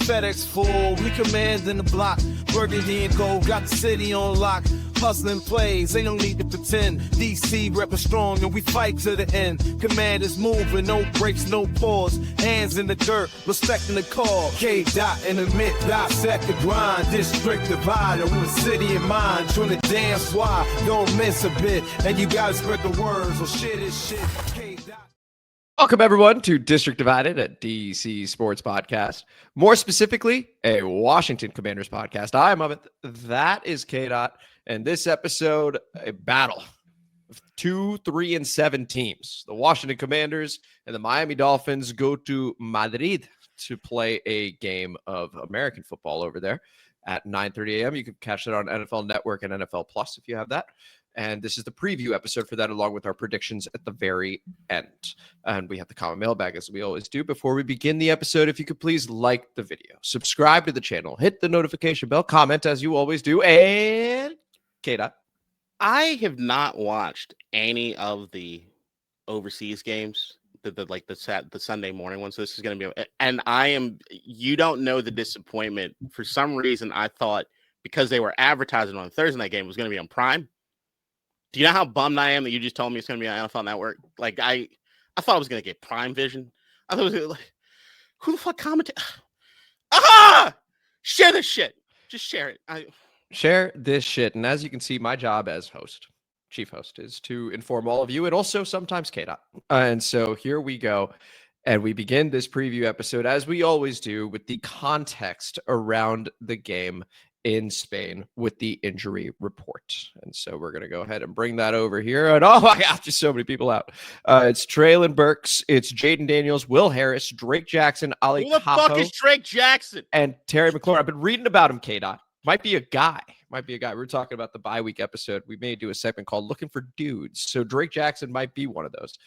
FedEx full, we commanding the block. Burgundy and gold, got the city on lock. Hustling plays, they don't need to pretend. DC reppin' strong and we fight to the end. Command is moving, no breaks, no pause. Hands in the dirt, respecting the call. K-Dot in the mid, dissect the grind. District divider with city in mind. Trying to dance why, don't miss a bit. And you gotta spread the words, so shit is shit. K-Dot. Welcome, everyone, to District Divided, a DC Sports podcast. More specifically, a Washington Commanders podcast. I'm Amit. That is K-Dot. And this episode, a battle of 2, 3, and 7 teams. The Washington Commanders and the Miami Dolphins go to Madrid to play a game of American football over there at 9:30 a.m. You can catch it on NFL Network and NFL Plus if you have that. And this is the preview episode for that, along with our predictions at the very end. And we have the common mailbag, as we always do. Before we begin the episode, if you could please like the video, subscribe to the channel, hit the notification bell, comment as you always do, and K-Dot. I have not watched any of the overseas games, the Sunday morning ones. So this is going to be, and you don't know the disappointment. For some reason, I thought because they were advertising on Thursday night game, it was going to be on Prime. Do you know how bummed I am that you just told me it's going to be on NFL Network? Like, I thought I was going to get Prime Vision. I thought it was like, who the fuck commented? Share this shit. Just share it. Share this shit. And as you can see, my job as chief host, is to inform all of you and also sometimes K-Dot. And so here we go. And we begin this preview episode, as we always do, with the context around the game in Spain with the injury report. And so we're going to go ahead and bring that over here. And oh my gosh, just so many people out. It's Treylon Burks. It's Jayden Daniels, Will Harris, Drake Jackson, Ali Who the fuck is Drake Jackson? And Terry McLaurin. I've been reading about him, K-Dot. Might be a guy. We were talking about the bye week episode. We may do a segment called Looking for Dudes. So Drake Jackson might be one of those.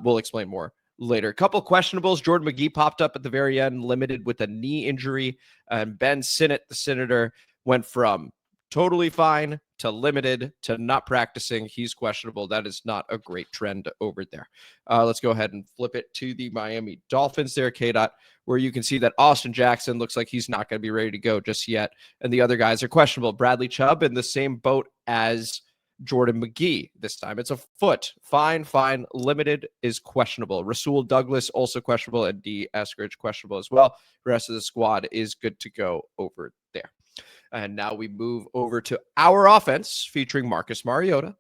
We'll explain more later. A couple of questionables. Jordan Magee popped up at the very end, limited with a knee injury. And Ben Sinnott, the senator, went from totally fine to limited to not practicing. He's questionable. That is not a great trend over there. Let's go ahead and flip it to the Miami Dolphins there, K-Dot, where you can see that Austin Jackson looks like he's not going to be ready to go just yet. And the other guys are questionable. Bradley Chubb in the same boat as Jordan Magee. This time it's a foot. Fine. Limited is questionable. Rasul Douglas also questionable, and D. Eskridge questionable as well. The rest of the squad is good to go over there. And now we move over to our offense featuring Marcus Mariota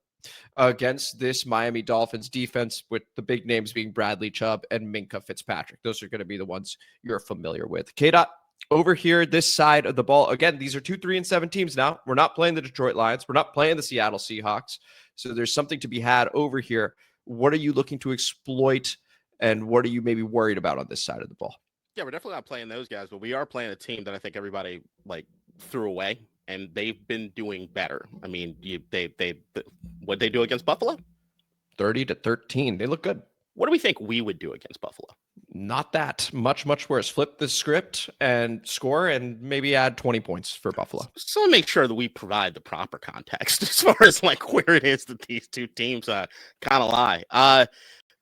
against this Miami Dolphins defense, with the big names being Bradley Chubb and Minkah Fitzpatrick. Those are going to be the ones you're familiar with. K-Dot, over here, this side of the ball. Again, these are 2, 3, and 7 teams now. We're not playing the Detroit Lions. We're not playing the Seattle Seahawks. So there's something to be had over here. What are you looking to exploit, and what are you maybe worried about on this side of the ball? Yeah, we're definitely not playing those guys, but we are playing a team that I think everybody threw away, and they've been doing better. I mean, what they do against Buffalo? 30-13. They look good. What do we think we would do against Buffalo? Not that much worse. Flip the script and score, and maybe add 20 points for Buffalo. So make sure that we provide the proper context as far as where it is that these two teams kind of lie.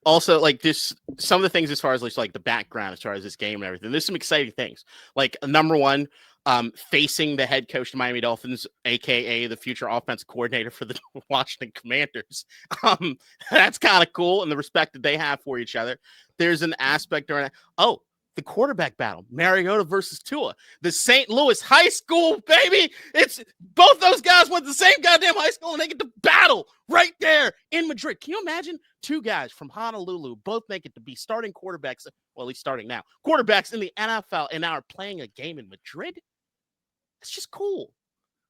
Also, some of the things as far as the background, as far as this game and everything, there's some exciting things. Number one, facing the head coach of the Miami Dolphins, aka the future offensive coordinator for the Washington Commanders. That's kind of cool, and the respect that they have for each other. There's an aspect around the quarterback battle, Mariota versus Tua, the St. Louis high school, baby. It's both those guys went to the same goddamn high school, and they get to battle right there in Madrid. Can you imagine two guys from Honolulu both make it to be starting quarterbacks, well, at least starting now, quarterbacks in the NFL, and now are playing a game in Madrid? It's just cool.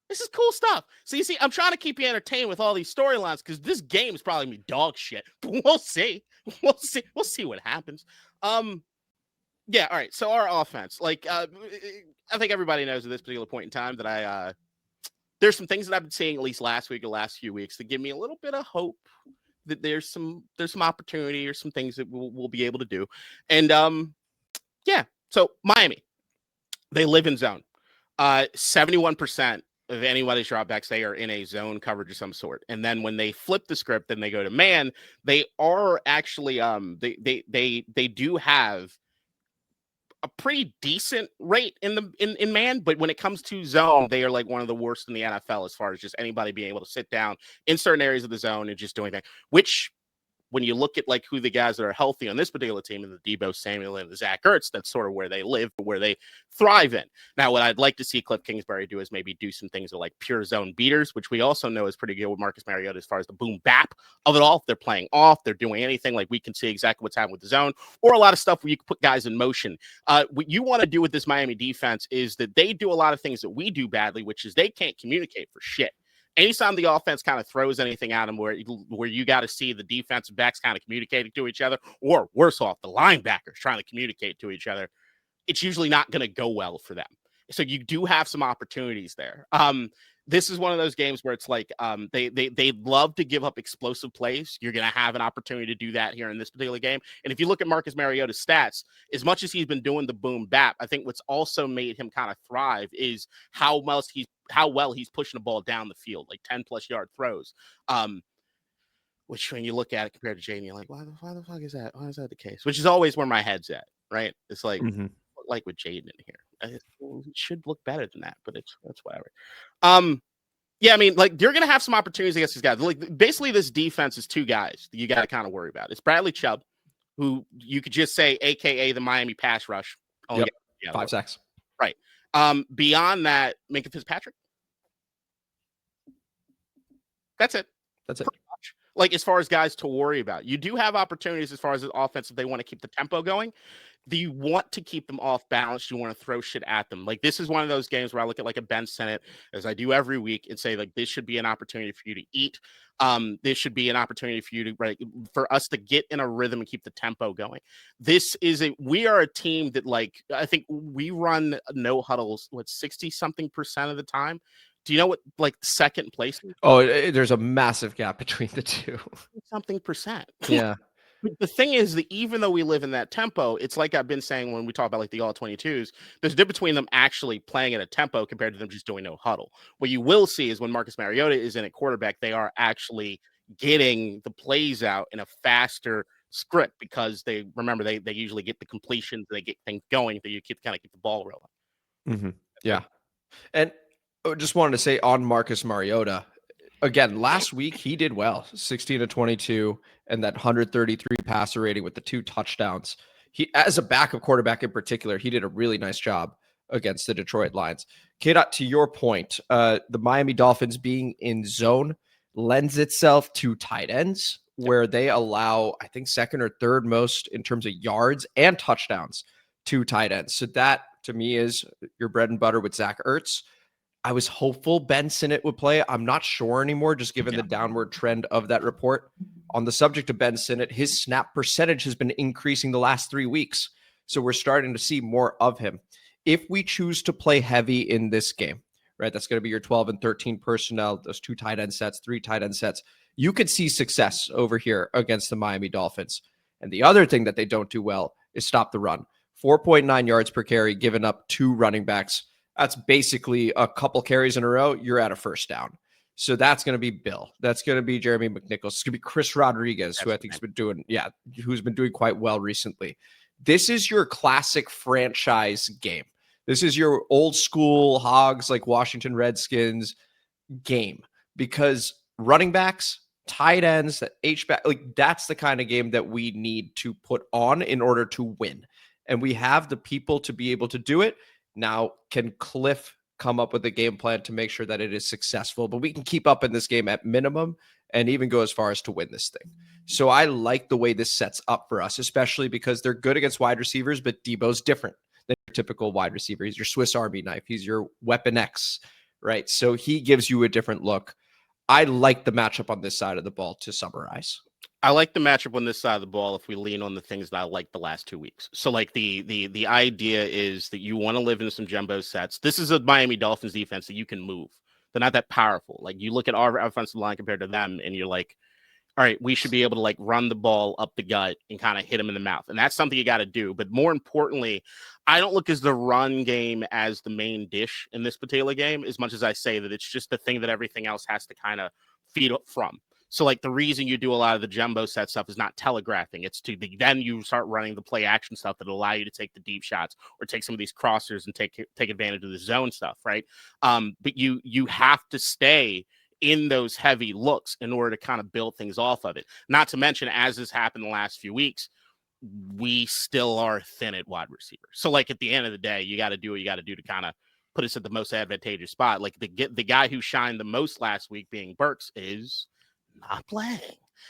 This is cool stuff. So you see, I'm trying to keep you entertained with all these storylines, because this game is probably gonna be dog shit. But we'll see. We'll see what happens. Yeah, all right. So our offense, I think everybody knows at this particular point in time that there's some things that I've been seeing at least last week or last few weeks that give me a little bit of hope that there's some opportunity or some things that we'll be able to do. And yeah. So Miami, they live in zone. 71% of anybody's dropbacks, they are in a zone coverage of some sort. And then when they flip the script and they go to man, they are actually they do have a pretty decent rate in man, but when it comes to zone, they are like one of the worst in the NFL as far as just anybody being able to sit down in certain areas of the zone and just doing that, which when you look at like who the guys that are healthy on this particular team and the Deebo Samuel and the Zach Ertz, that's sort of where they live, where they thrive in. Now, what I'd like to see Cliff Kingsbury do is maybe do some things that like pure zone beaters, which we also know is pretty good with Marcus Mariota as far as the boom bap of it all. If they're playing off, they're doing anything, like we can see exactly what's happening with the zone, or a lot of stuff where you can put guys in motion. What you want to do with this Miami defense is that they do a lot of things that we do badly, which is they can't communicate for shit. Anytime the offense kind of throws anything at them where you got to see the defensive backs kind of communicating to each other, or worse off, the linebackers trying to communicate to each other, it's usually not going to go well for them. So you do have some opportunities there. This is one of those games where it's like they love to give up explosive plays. You're going to have an opportunity to do that here in this particular game. And if you look at Marcus Mariota's stats, as much as he's been doing the boom bap, I think what's also made him kind of thrive is how well he's pushing the ball down the field, like 10+ yard throws. Which when you look at it compared to Jayden, you're like, why the fuck is that? Why is that the case? Which is always where my head's at, right? It's like, like with Jayden in here, it should look better than that, but that's whatever. Yeah, I mean, like you're gonna have some opportunities against these guys. Like basically, this defense is two guys that you got to kind of worry about. It's Bradley Chubb, who you could just say, AKA the Miami pass rush. Yep. 5 sacks. Right. Beyond that, Minkah Fitzpatrick. That's it. That's it. Like as far as guys to worry about, you do have opportunities as far as the offense if they want to keep the tempo going. Do you want to keep them off balance? You want to throw shit at them. Like this is one of those games where I look at like a Ben Sinnott, as I do every week, and say like this should be an opportunity for you to eat. This should be an opportunity for you to for us to get in a rhythm and keep the tempo going. We are a team that like I think we run no huddles 60-something% of the time. Do you know what like second place is? Oh, there's a massive gap between the two. Something percent. Yeah. The thing is that even though we live in that tempo, it's like I've been saying when we talk about like the all 22s, there's a difference between them actually playing at a tempo compared to them just doing no huddle. What you will see is when Marcus Mariota is in at quarterback, they are actually getting the plays out in a faster script because they usually get the completions, they get things going, that you kind of keep the ball rolling. Mm-hmm. Yeah. And I just wanted to say on Marcus Mariota, again, last week he did well, 16-22 and that 133 passer rating with the 2 touchdowns. He, as a backup quarterback in particular, he did a really nice job against the Detroit Lions. K-Dot, to your point, the Miami Dolphins being in zone lends itself to tight ends where they allow, I think, second or third most in terms of yards and touchdowns to tight ends. So that, to me, is your bread and butter with Zach Ertz. I was hopeful Ben Sinnott would play. I'm not sure anymore, just given the downward trend of that report. On the subject of Ben Sinnott, his snap percentage has been increasing the last 3 weeks. So we're starting to see more of him. If we choose to play heavy in this game, right, that's going to be your 12 and 13 personnel, those 2 tight end sets, 3 tight end sets. You could see success over here against the Miami Dolphins. And the other thing that they don't do well is stop the run. 4.9 yards per carry, given up 2 running backs. That's basically a couple carries in a row. You're at a first down. So that's going to be Bill. That's going to be Jeremy McNichols. It's going to be Chris Rodriguez, who I think who's been doing quite well recently. This is your classic franchise game. This is your old school Hogs like Washington Redskins game because running backs, tight ends, that H-back, like that's the kind of game that we need to put on in order to win. And we have the people to be able to do it. Now, can Cliff come up with a game plan to make sure that it is successful? But we can keep up in this game at minimum and even go as far as to win this thing. So I like the way this sets up for us, especially because they're good against wide receivers, but Deebo's different than your typical wide receiver. He's your Swiss Army knife. He's your Weapon X, right? So he gives you a different look. I like the matchup on this side of the ball, to summarize. I like the matchup on this side of the ball if we lean on the things that I like the last 2 weeks. So like the idea is that you want to live in some jumbo sets. This is a Miami Dolphins defense that you can move. They're not that powerful. Like you look at our offensive line compared to them and you're like, all right, we should be able to like run the ball up the gut and kind of hit them in the mouth. And that's something you got to do. But more importantly, I don't look as the run game as the main dish in this particular game, as much as I say that it's just the thing that everything else has to kind of feed up from. So like the reason you do a lot of the jumbo set stuff is not telegraphing. It's then you start running the play action stuff that allow you to take the deep shots or take some of these crossers and take advantage of the zone stuff, right? But you have to stay in those heavy looks in order to kind of build things off of it. Not to mention, as has happened the last few weeks, we still are thin at wide receiver. So like at the end of the day, you got to do what you got to do to kind of put us at the most advantageous spot. Like the guy who shined the most last week, being Burks, is not playing.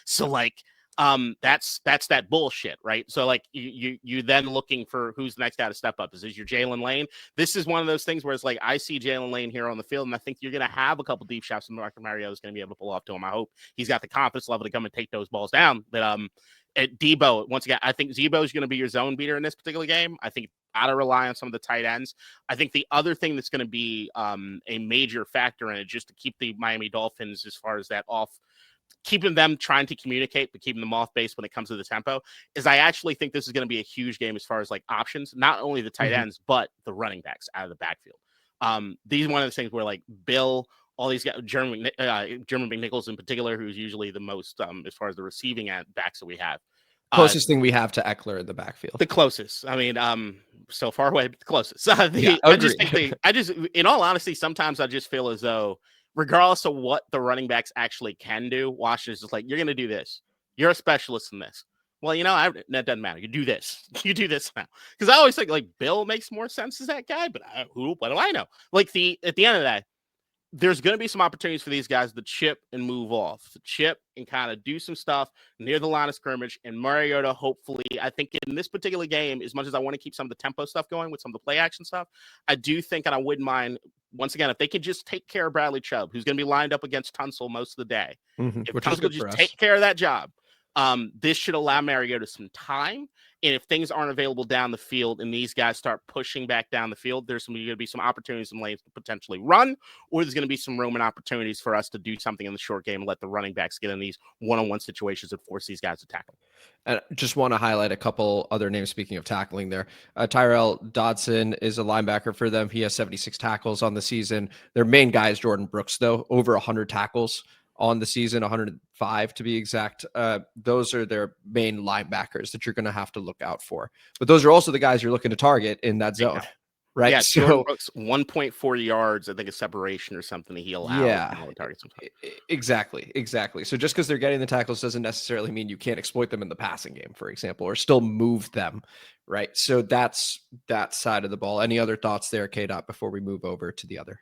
So like that's that bullshit, right? So like you then looking for who's the next guy to step up. Is this your Jalen Lane? This is one of those things where it's like I see Jalen Lane here on the field, and I think you're going to have a couple deep shots and Marcus Mariota is going to be able to pull off to him. I hope he's got the confidence level to come and take those balls down. But at Deebo, once again, I think Deebo is going to be your zone beater in this particular game. I think got to rely on some of the tight ends. I think the other thing that's going to be a major factor in it, just to keep the Miami Dolphins as far as that off, keeping them trying to communicate, but keeping them off base when it comes to the tempo, is I actually think this is going to be a huge game as far as like options, not only the tight ends, but the running backs out of the backfield. These are one of the things where like Bill, all these guys, German McNichols in particular, who's usually the most as far as the receiving backs that we have. Closest thing we have to Eckler in the backfield. The closest. I mean, so far away, but the closest. Yeah, I just, in all honesty, sometimes I just feel as though, regardless of what the running backs actually can do, Washington's just like, you're going to do this. You're a specialist in this. Well, that doesn't matter. You do this. You do this now. Because I always think like Bill makes more sense as that guy, but what do I know? Like at the end of the day, there's going to be some opportunities for these guys to chip and move off, to chip and kind of do some stuff near the line of scrimmage. And Mariota, hopefully, I think in this particular game, as much as I want to keep some of the tempo stuff going with some of the play action stuff, I do think, and I wouldn't mind, once again, if they could just take care of Bradley Chubb, who's going to be lined up against Tunsil most of the day. If Tunsil could just take care of that job, this should allow Mariota some time. And if things aren't available down the field and these guys start pushing back down the field, there's going to be some opportunities in lanes to potentially run, or there's going to be some room and opportunities for us to do something in the short game and let the running backs get in these one-on-one situations and force these guys to tackle. And just want to highlight a couple other names, speaking of tackling there. Tyrell Dodson is a linebacker for them. He has 76 tackles on the season. Their main guy is Jordan Brooks, though, over 100 tackles on the season, 105 to be exact. Those are their main linebackers that you're going to have to look out for. But those are also the guys you're looking to target in that zone, right? Yeah, so Brooks, 1.4 yards, I think, a separation or something that he allows. Yeah, exactly. So just because they're getting the tackles doesn't necessarily mean you can't exploit them in the passing game, for example, or still move them, right? So that's that side of the ball. Any other thoughts there, K-Dot, before we move over to the other?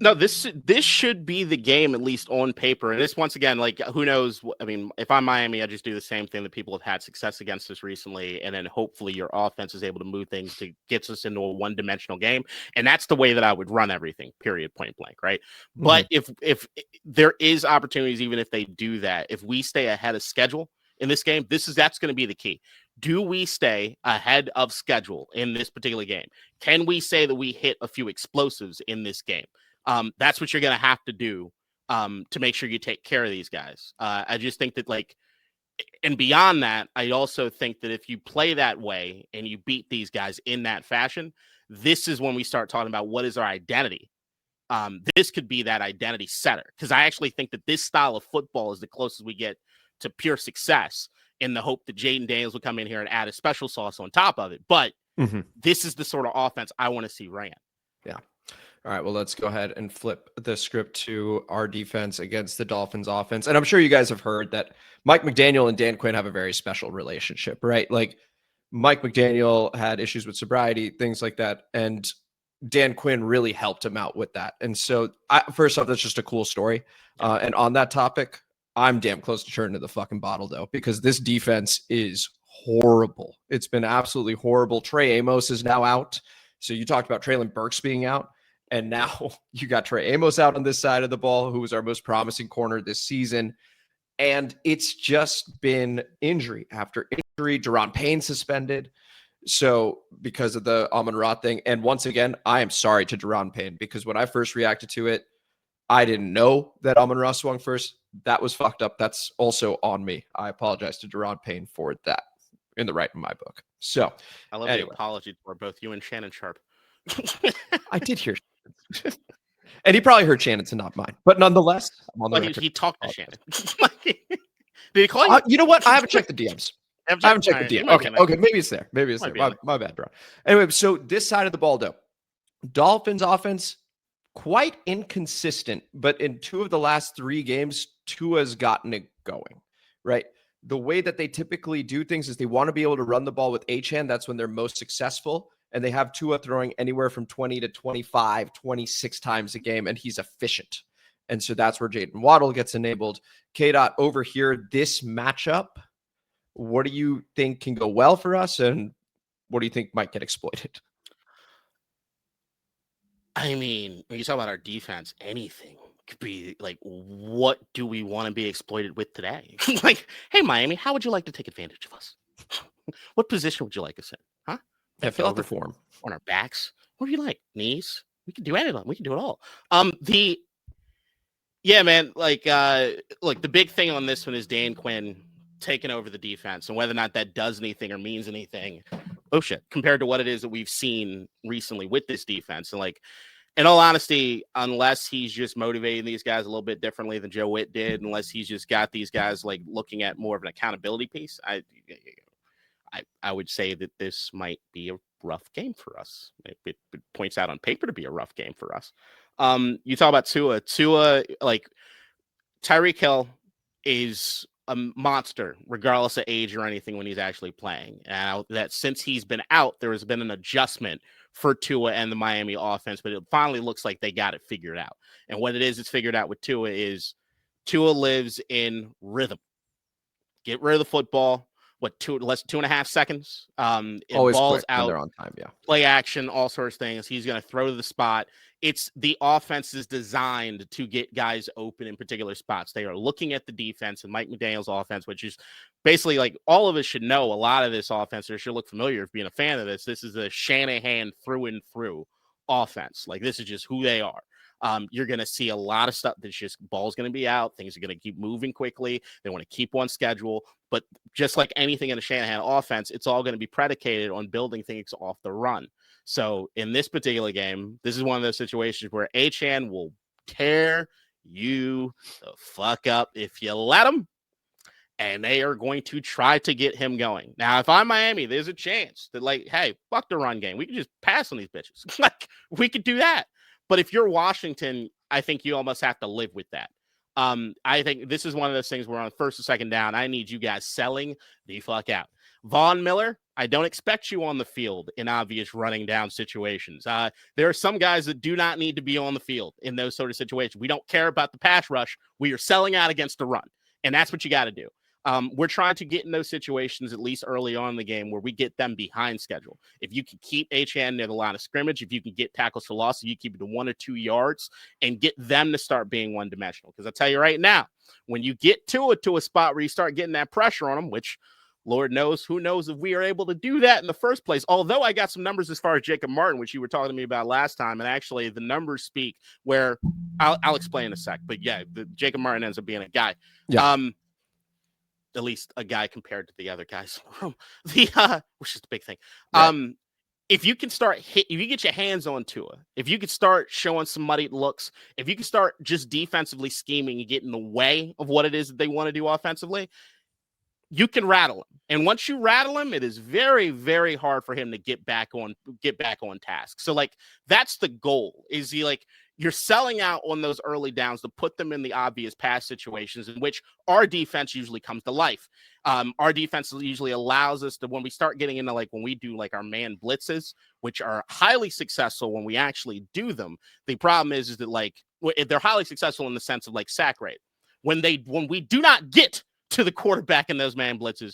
No, this should be the game, at least on paper. And this, once again, like, who knows? I mean, if I'm Miami, I just do the same thing that people have had success against us recently. And then hopefully your offense is able to move things to get us into a one-dimensional game. And that's the way that I would run everything, period, point blank, right? But if there is opportunities, even if they do that, if we stay ahead of schedule in this game, that's going to be the key. Do we stay ahead of schedule in this particular game? Can we say that we hit a few explosives in this game? That's what you're going to have to do to make sure you take care of these guys. I just think that, like, and beyond that, I also think that if you play that way and you beat these guys in that fashion, this is when we start talking about what is our identity. This could be that identity setter, because I actually think that this style of football is the closest we get to pure success, in the hope that Jayden Daniels will come in here and add a special sauce on top of it. But this is the sort of offense I want to see ran. Yeah. All right, well, let's go ahead and flip the script to our defense against the Dolphins offense. And I'm sure you guys have heard that Mike McDaniel and Dan Quinn have a very special relationship, right? Like, Mike McDaniel had issues with sobriety, things like that. And Dan Quinn really helped him out with that. And so, first off, that's just a cool story. And on that topic, I'm damn close to turning to the fucking bottle, though, because this defense is horrible. It's been absolutely horrible. Trey Amos is now out. So you talked about Treylon Burks being out, and now you got Trey Amos out on this side of the ball, who was our most promising corner this season. And it's just been injury after injury. Deron Payne suspended. So because of the Amon-Ra thing. And once again, I am sorry to Deron Payne, because when I first reacted to it, I didn't know that Amon-Ra swung first. That was fucked up. That's also on me. I apologize to Deron Payne for that, in the right in my book. So I love the apology for both you and Shannon Sharp. I did hear. And he probably heard Shannon's and not mine. But nonetheless, I'm on the record. He talked to Shannon. Did he call you? You know what? I haven't checked the DMs. I haven't checked the DM. Okay, maybe it's there. Maybe it's there. My bad, bro. Anyway, so this side of the ball, though, Dolphins offense, quite inconsistent, but in 2 of the last 3 games, Tua's gotten it going, right? The way that they typically do things is they want to be able to run the ball with Achane. That's when they're most successful. And they have Tua throwing anywhere from 20 to 25, 26 times a game, and he's efficient. And so that's where Jayden Waddle gets enabled. K-Dot over here, this matchup, what do you think can go well for us? And what do you think might get exploited? I mean, when you talk about our defense, anything could be like, what do we want to be exploited with today? Like, hey, Miami, how would you like to take advantage of us? What position would you like us in? Huh? Yeah, fill out the form. On our backs? What do you like? Knees? We can do anything. We can do it all. Yeah, man, like, look, the big thing on this one is Dan Quinn taking over the defense, and whether or not that does anything or means anything, oh shit, compared to what it is that we've seen recently with this defense. And like, in all honesty, unless he's just motivating these guys a little bit differently than Joe Witt did, unless he's just got these guys like looking at more of an accountability piece, I would say that this might be a rough game for us. It points out on paper to be a rough game for us. You talk about Tua, like Tyreek Hill is a monster, regardless of age or anything when he's actually playing. And that since he's been out, there has been an adjustment for Tua and the Miami offense, but it finally looks like they got it figured out. And what it is, it's figured out with Tua is Tua lives in rhythm. Get rid of the football. Less than 2.5 seconds. Always balls quick out, they're on time, yeah. Play action, all sorts of things. He's going to throw to the spot. It's the offense is designed to get guys open in particular spots. They are looking at the defense and Mike McDaniel's offense, which is basically like all of us should know a lot of this offense or should look familiar if being a fan of this. This is a Shanahan through and through offense. Like this is just who they are. You're going to see a lot of stuff that's just ball's going to be out. Things are going to keep moving quickly. They want to keep on schedule. But just like anything in a Shanahan offense, it's all going to be predicated on building things off the run. So in this particular game, this is one of those situations where Achane will tear you the fuck up if you let him. And they are going to try to get him going. Now, if I'm Miami, there's a chance that like, hey, fuck the run game. We can just pass on these bitches. Like we could do that. But if you're Washington, I think you almost have to live with that. I think this is one of those things where on first or second down, I need you guys selling the fuck out. Von Miller, I don't expect you on the field in obvious running down situations. There are some guys that do not need to be on the field in those sort of situations. We don't care about the pass rush. We are selling out against the run, and that's what you got to do. We're trying to get in those situations, at least early on in the game, where we get them behind schedule. If you can keep Achane near the line of scrimmage, if you can get tackles for loss, you keep it to 1 or 2 yards and get them to start being one-dimensional. Because I'll tell you right now, when you get to a spot where you start getting that pressure on them, which Lord knows, who knows if we are able to do that in the first place. Although I got some numbers as far as Jacob Martin, which you were talking to me about last time, and actually the numbers speak where I'll explain in a sec. But yeah, Jacob Martin ends up being a guy. Yeah. At least a guy compared to the other guys in the room, which is the big thing. Right. If you can if you get your hands on Tua, if you could start showing some muddied looks, if you can start just defensively scheming and get in the way of what it is that they want to do offensively, you can rattle him. And once you rattle him, it is very, very hard for him to get back on task. So like, that's the goal. Is he like, you're selling out on those early downs to put them in the obvious pass situations in which our defense usually comes to life. Our defense usually allows us to, when we start getting into like, when we do like our man blitzes, which are highly successful when we actually do them. The problem is that like, they're highly successful in the sense of like sack rate. When we do not get to the quarterback in those man blitzes,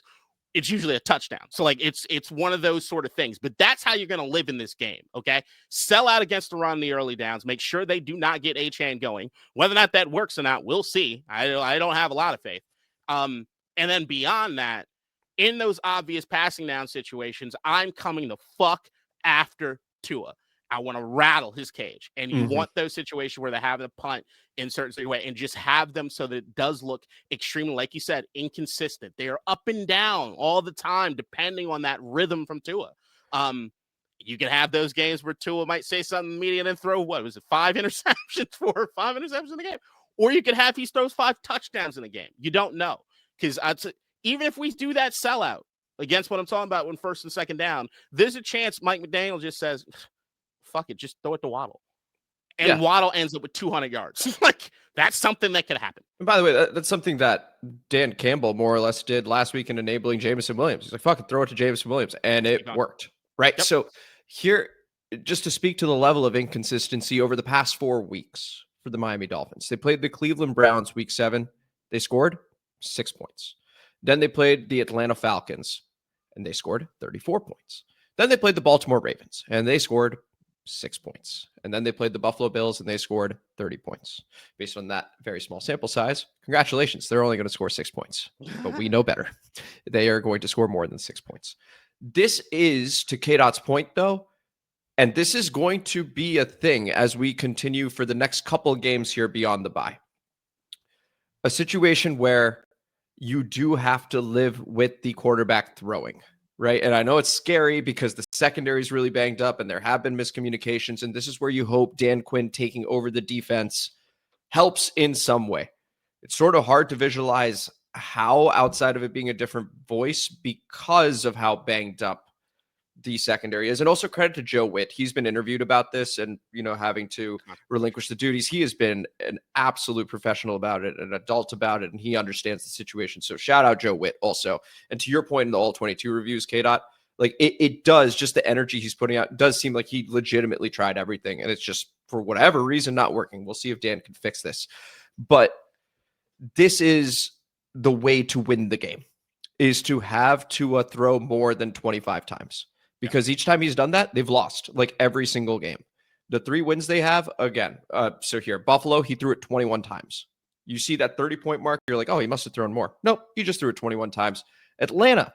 it's usually a touchdown. So like it's one of those sort of things, but that's how you're going to live in this game. Okay. Sell out against the run in the early downs, make sure they do not get Achane going. Whether or not that works or not, we'll see. I don't have a lot of faith. And then beyond that, in those obvious passing down situations, I'm coming the fuck after Tua. I want to rattle his cage. And you want those situations where they're having a punt in certain way and just have them so that it does look extremely, like you said, inconsistent. They are up and down all the time, depending on that rhythm from Tua. You can have those games where Tua might say something in the media and then throw, 5 interceptions, 4 or 5 interceptions in the game? Or you could have he throws 5 touchdowns in a game. You don't know. Because even if we do that sellout against what I'm talking about when first and second down, there's a chance Mike McDaniel just says, fuck it, just throw it to Waddle. And Waddle ends up with 200 yards. Like, that's something that could happen. And by the way, that's something that Dan Campbell more or less did last week in enabling Jameson Williams. He's like, fuck it, throw it to Jameson Williams. And it worked, right? Yep. So here, just to speak to the level of inconsistency over the past 4 weeks for the Miami Dolphins, they played the Cleveland Browns week 7. They scored 6 points. Then they played the Atlanta Falcons, and they scored 34 points. Then they played the Baltimore Ravens, and they scored 6 points. And then they played the Buffalo Bills, and they scored 30 points. Based on that very small sample size, congratulations. They're only going to score 6 points. But we know better. They are going to score more than 6 points. This is, to K-Dot's point, though, and this is going to be a thing as we continue for the next couple of games here beyond the bye. A situation where you do have to live with the quarterback throwing, right? And I know it's scary because the secondary is really banged up and there have been miscommunications. And this is where you hope Dan Quinn taking over the defense helps in some way. It's sort of hard to visualize how outside of it being a different voice because of how banged up the secondary is. And also credit to Joe Witt. He's been interviewed about this and, having to relinquish the duties. He has been an absolute professional about it, an adult about it, and he understands the situation. So shout out Joe Witt also. And to your point in the all 22 reviews, K-Dot, like it does, just the energy he's putting out does seem like he legitimately tried everything. And it's just for whatever reason not working. We'll see if Dan can fix this. But this is the way to win the game, is to have Tua throw more than 25 times. Because each time he's done that, they've lost, like every single game. The 3 wins they have, again, so here, Buffalo, he threw it 21 times. You see that 30-point mark, you're like, oh, he must have thrown more. Nope, he just threw it 21 times. Atlanta,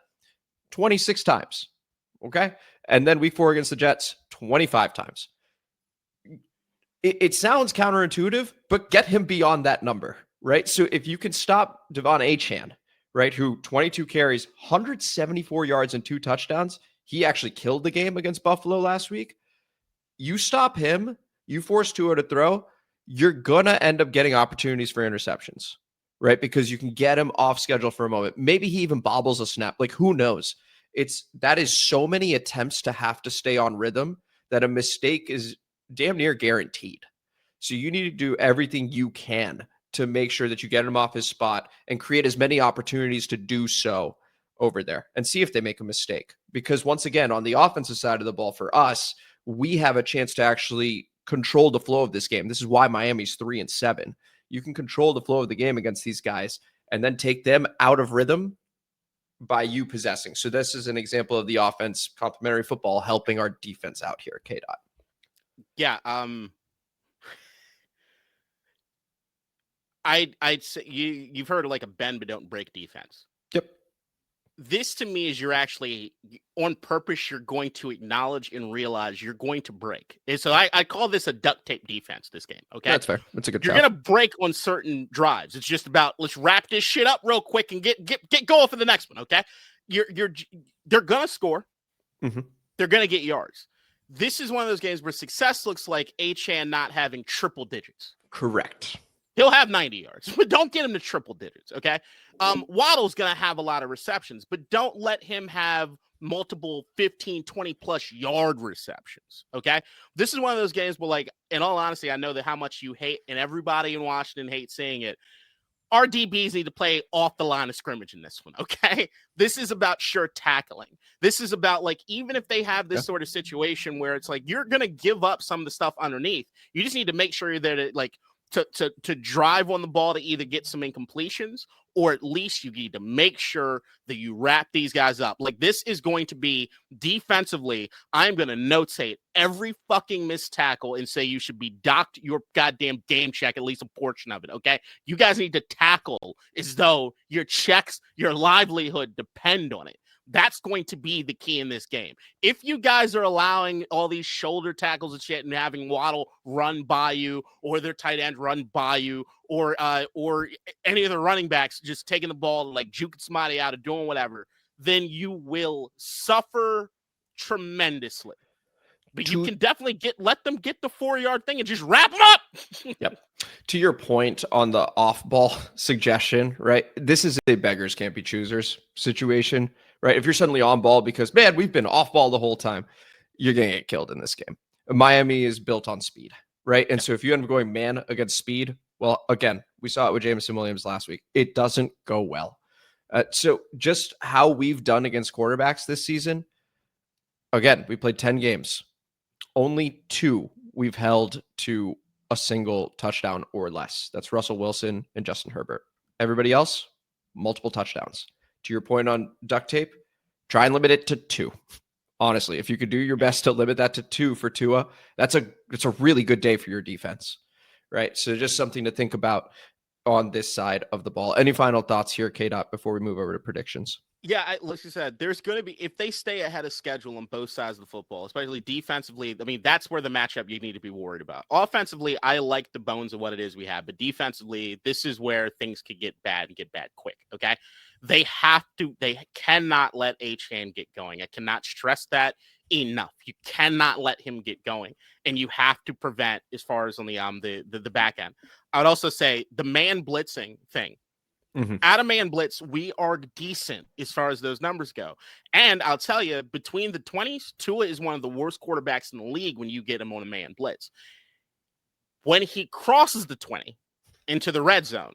26 times, okay? And then week 4 against the Jets, 25 times. It sounds counterintuitive, but get him beyond that number, right? So if you can stop Devon Achane, right, who 22 carries, 174 yards and 2 touchdowns, he actually killed the game against Buffalo last week. You stop him, you force Tua to throw, you're going to end up getting opportunities for interceptions, right? Because you can get him off schedule for a moment. Maybe he even bobbles a snap. Like, who knows? That is so many attempts to have to stay on rhythm that a mistake is damn near guaranteed. So you need to do everything you can to make sure that you get him off his spot and create as many opportunities to do so over there and see if they make a mistake. Because once again, on the offensive side of the ball for us, we have a chance to actually control the flow of this game. This is why Miami's 3-7. You can control the flow of the game against these guys and then take them out of rhythm by you possessing. So this is an example of the offense, complementary football, helping our defense out here, K-Dot. Yeah. I'd say you've heard of like a bend but don't break defense. Yep. This to me is you're actually on purpose. You're going to acknowledge and realize you're going to break. And so I call this a duct tape defense. This game, okay, that's fair. That's a good. You're going to break on certain drives. It's just about let's wrap this shit up real quick and get going for the next one. Okay, they're gonna score. Mm-hmm. They're gonna get yards. This is one of those games where success looks like Achane not having triple digits. Correct. He'll have 90 yards, but don't get him to triple digits, okay? Waddle's going to have a lot of receptions, but don't let him have multiple 15, 20-plus yard receptions, okay? This is one of those games where, like, in all honesty, I know that how much you hate, and everybody in Washington hates saying it, our DBs need to play off the line of scrimmage in this one, okay? This is about sure tackling. This is about, like, even if they have this sort of situation where it's like you're going to give up some of the stuff underneath, you just need to make sure you're there to, like, to drive on the ball to either get some incompletions or at least you need to make sure that you wrap these guys up. Like this is going to be defensively. I'm going to notate every fucking missed tackle and say you should be docked your goddamn game check, at least a portion of it. Okay. You guys need to tackle as though your checks, your livelihood depend on it. That's going to be the key in this game. If you guys are allowing all these shoulder tackles and shit and having Waddle run by you or their tight end run by you or any of the running backs just taking the ball and like juking somebody out of doing whatever, then you will suffer tremendously. But you can definitely let them get the 4-yard thing and just wrap them up. Yep. To your point on the off-ball suggestion, right? This is a beggars can't be choosers situation, right? If you're suddenly on ball because, man, we've been off ball the whole time, you're going to get killed in this game. Miami is built on speed, right? And so if you end up going man against speed, well, again, we saw it with Jameson Williams last week. It doesn't go well. So just how we've done against quarterbacks this season, again, we played 10 games. Only 2 we've held to a single touchdown or less. That's Russell Wilson and Justin Herbert. Everybody else, multiple touchdowns. To your point on duct tape, try and limit it to 2. Honestly, if you could do your best to limit that to 2 for Tua, it's a really good day for your defense, right? So just something to think about on this side of the ball. Any final thoughts here, K-Dot, before we move over to predictions? Yeah, like you said, there's going to be, if they stay ahead of schedule on both sides of the football, especially defensively, I mean, that's where the matchup you need to be worried about. Offensively, I like the bones of what it is we have, but defensively, this is where things could get bad and get bad quick, okay? They cannot let Achane get going. I cannot stress that enough. You cannot let him get going, and you have to prevent as far as on the back end. I would also say the man blitzing thing. Mm-hmm. Out of man blitz, we are decent as far as those numbers go. And I'll tell you, between the 20s, Tua is one of the worst quarterbacks in the league when you get him on a man blitz. When he crosses the 20 into the red zone,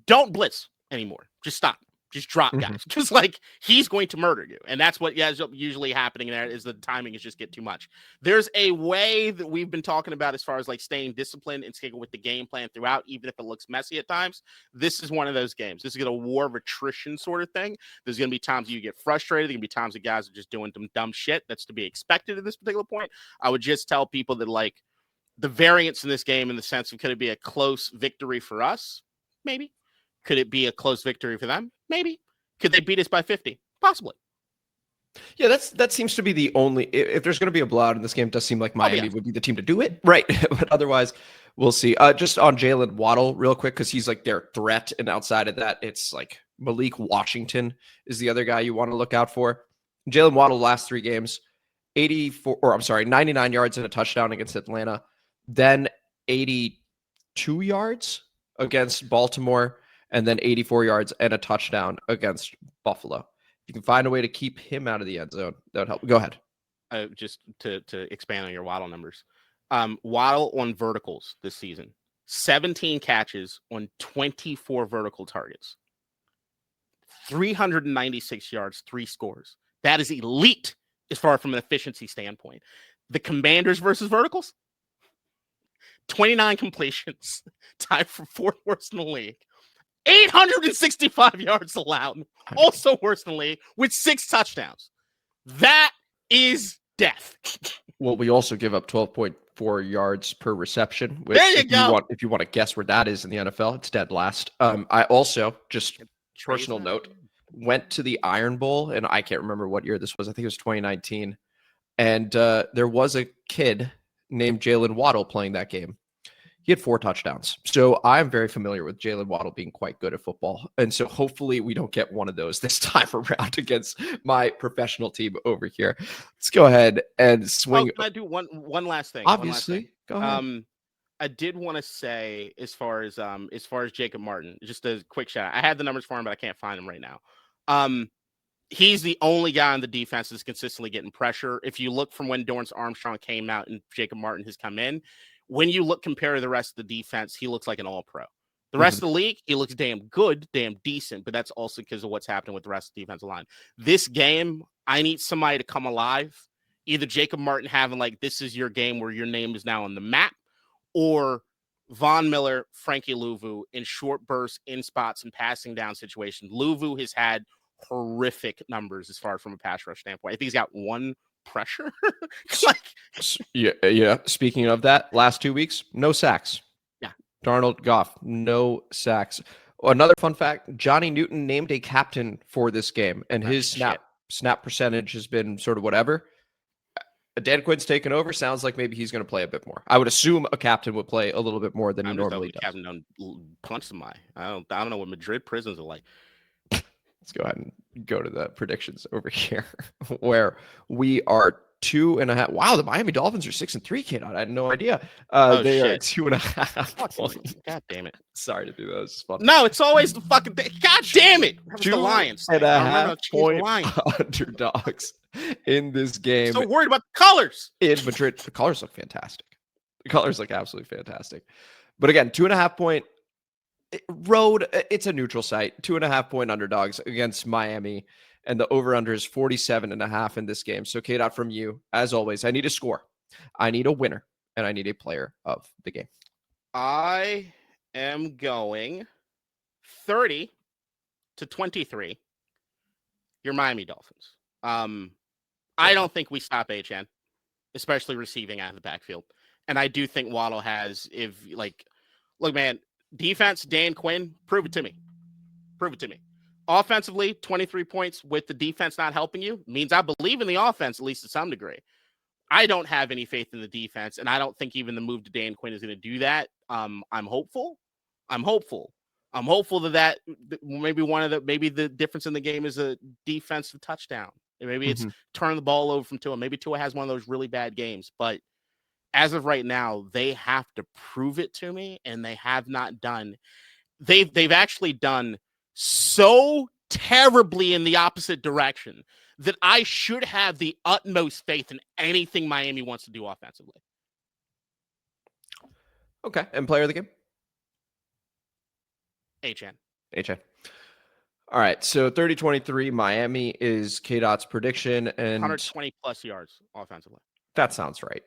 don't blitz anymore. Just stop. Just drop guys. Just like he's going to murder you. And that's what is usually happening there is the timing is just get too much. There's a way that we've been talking about as far as like staying disciplined and sticking with the game plan throughout, even if it looks messy at times. This is one of those games. This is going to war of attrition sort of thing. There's going to be times you get frustrated. There's going to be times that guys are just doing some dumb shit. That's to be expected at this particular point. I would just tell people that like the variance in this game in the sense of could it be a close victory for us? Maybe. Could it be a close victory for them? Maybe. Could they beat us by 50? Possibly. Yeah, that seems to be the only. If there's going to be a blowout in this game, it does seem like Miami would be the team to do it, right? But otherwise, we'll see. Just on Jalen Waddle, real quick, because he's like their threat, and outside of that, it's like Malik Washington is the other guy you want to look out for. Jalen Waddle last 3 games, 99 yards and a touchdown against Atlanta, then 82 yards against Baltimore, and then 84 yards and a touchdown against Buffalo. You can find a way to keep him out of the end zone. That would help. Go ahead. Just to expand on your Waddle numbers. Waddle on verticals this season. 17 catches on 24 vertical targets. 396 yards, 3 scores. That is elite as far from an efficiency standpoint. The Commanders versus verticals, 29 completions, tied for 4th worst in the league. 865 yards allowed, also worse than the league, with 6 touchdowns. That is death. Well, we also give up 12.4 yards per reception. Which, there you go. If you want to guess where that is in the NFL, it's dead last. I also, just personal note, went to the Iron Bowl, and I can't remember what year this was. I think it was 2019. And there was a kid named Jalen Waddle playing that game. He had 4 touchdowns. So I'm very familiar with Jalen Waddle being quite good at football. And so hopefully we don't get one of those this time around against my professional team over here. Let's go ahead and swing. Can I do one last thing? Obviously. Go ahead. I did want to say as far as Jacob Martin, just a quick shout out. I had the numbers for him, but I can't find them right now. He's the only guy on the defense that's consistently getting pressure. If you look from when Dorrance Armstrong came out and Jacob Martin has come in, when you compare to the rest of the defense, he looks like an all-pro. The rest of the league, he looks damn good, damn decent, but that's also because of what's happening with the rest of the defensive line. This game, I need somebody to come alive. Either Jacob Martin having this is your game where your name is now on the map, or Von Miller, Frankie Louvu in short bursts, in spots, and passing down situations. Louvu has had horrific numbers as far from a pass rush standpoint. I think he's got 1 pressure. Yeah. Speaking of that, last 2 weeks, no sacks. Yeah. Darnold, Goff, no sacks. Another fun fact, Johnny Newton named a captain for this game, and his snap percentage has been sort of whatever. Dan Quinn's taken over. Sounds like maybe he's going to play a bit more. I would assume a captain would play a little bit more than he normally does. Captain don't punch somebody. I don't know what Madrid prisons are like. Let's go ahead and go to the predictions over here, where we are 2.5. Wow, the Miami Dolphins are 6-3, K-Dot. I had no idea. They are shit. 2.5. God damn it. Sorry to do that. This is fun. No, it's always the fucking thing. God damn it. That was the Lions. 2.5 point underdogs in this game. So worried about the colors. In Madrid. The colors look fantastic. The colors look absolutely fantastic. But again, 2.5 point road. It's a neutral site. 2.5 point underdogs against Miami. And the over-under is 47.5 in this game. So, K-Dot, from you, as always, I need a score. I need a winner. And I need a player of the game. I am going 30-23. Your Miami Dolphins. I don't think we stop HN, especially receiving out of the backfield. And I do think Waddle has, look, man, defense, Dan Quinn, prove it to me. Prove it to me. Offensively, 23 points with the defense not helping you means I believe in the offense, at least to some degree. I don't have any faith in the defense, and I don't think even the move to Dan Quinn is going to do that. I'm hopeful. I'm hopeful that maybe the difference in the game is a defensive touchdown. Maybe it's turning the ball over from Tua. Maybe Tua has one of those really bad games, but as of right now, they have to prove it to me, and they have not done. They've actually done so terribly in the opposite direction that I should have the utmost faith in anything Miami wants to do offensively. Okay. And player of the game? HN. All right. So 30-23, Miami is K-Dot's prediction. And 120 plus yards offensively. That sounds right.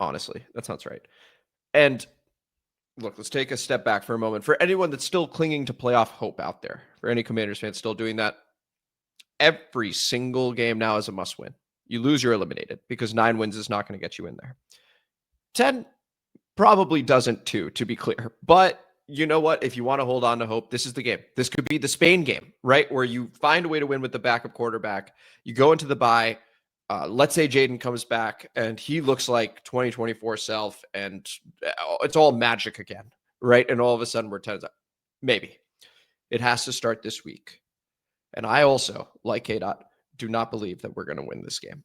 Honestly, that sounds right. And look, let's take a step back for a moment. For anyone that's still clinging to playoff hope out there, for any Commanders fans still doing that, every single game now is a must win. You lose, you're eliminated because 9 wins is not going to get you in there. 10 probably doesn't too, to be clear. But you know what? If you want to hold on to hope, this is the game. This could be the Spain game, right? Where you find a way to win with the backup quarterback. You go into the bye. Let's say Jayden comes back and he looks like 2024 self and it's all magic again, right? And all of a sudden we're 10. Maybe. It has to start this week. And I also, like K-Dot, do not believe that we're going to win this game.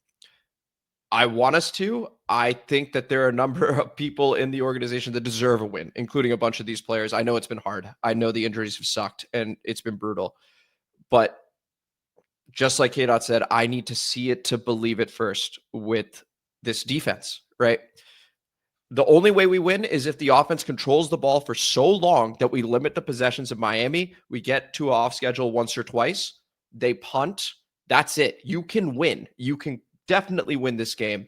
I want us to. I think that there are a number of people in the organization that deserve a win, including a bunch of these players. I know it's been hard. I know the injuries have sucked and it's been brutal. But just like K-Dot said, I need to see it to believe it first with this defense, right? The only way we win is if the offense controls the ball for so long that we limit the possessions of Miami. We get to off schedule once or twice. They punt. That's it. You can win. You can definitely win this game,